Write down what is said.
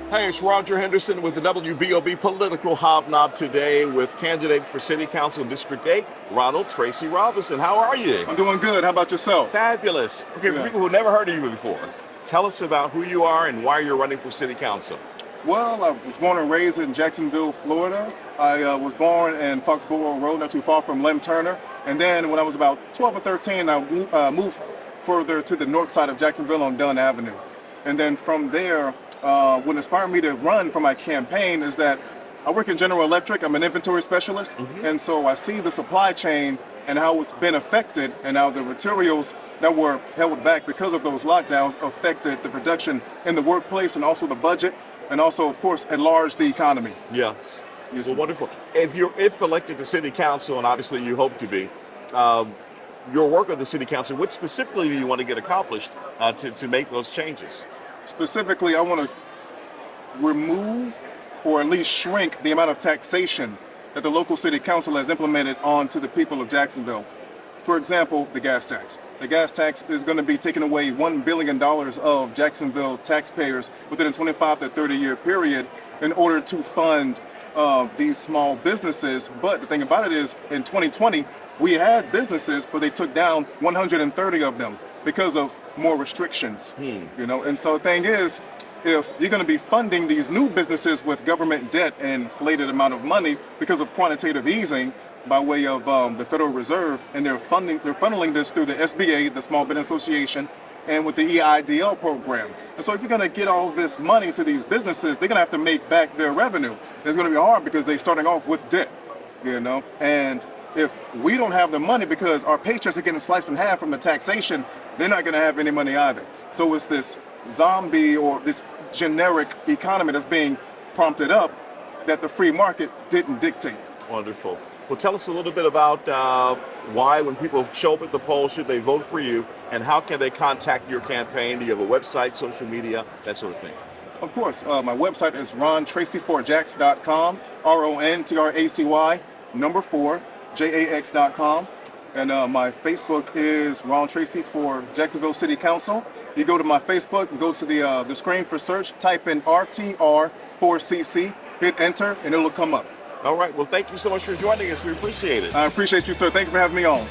Hey, it's Roger Henderson with the Wbob Political Hobnob today with candidate for City Council District 8, Ronald Tracy Robison. How are you? I'm doing good. How about yourself? Fabulous. Okay, for people who never heard of you before, tell us about who you are and why you're running for City Council. Well, I was born and raised in Jacksonville, Florida. I was born in Foxborough Road, not too far from Lem Turner. And then when I was about 12 or 13, I moved further to the north side of Jacksonville on Dunn Avenue. And then from there, what inspired me to run for my campaign is that I work in General Electric. I'm an inventory specialist. And so I see the supply chain and how it's been affected and how the materials that were held back because of those lockdowns affected the production in the workplace and also the budget and also, of course, enlarged the economy. Yes. Well, wonderful. If elected to City Council, and obviously you hope to be, your work of the City Council, what specifically do you want to get accomplished to make those changes? Specifically, I want to remove or at least shrink the amount of taxation that the local city council has implemented onto the people of Jacksonville. For example, the gas tax. The gas tax is going to be taking away $1 billion of Jacksonville taxpayers within a 25 to 30 year period in order to fund these small businesses. But the thing about it is, in 2020, we had businesses, but they took down 130 of them because of more restrictions. And so the thing is, if you're going to be funding these new businesses with government debt and inflated amount of money because of quantitative easing by way of the Federal Reserve, and they're funneling this through the SBA, the Small Business Association, and with the EIDL program. And so if you're going to get all this money to these businesses, they're going to have to make back their revenue. And it's going to be hard because they're starting off with debt, and if we don't have the money because our paychecks are getting sliced in half from the taxation, they're not going to have any money either. So it's this zombie or this generic economy that's being prompted up that the free market didn't dictate. Wonderful. Well, tell us a little bit about why, when people show up at the polls, should they vote for you, and how can they contact your campaign? Do you have a website, social media, that sort of thing? Of course. My website is rontracy4jax.com, RONTRACY, number 4, JAX.com. And my Facebook is Ron Tracy for Jacksonville City Council. You go to my Facebook, go to the screen for search, type in RTR4CC, hit enter, and it'll come up. All right. Well, thank you so much for joining us. We appreciate it. I appreciate you, sir. Thank you for having me on.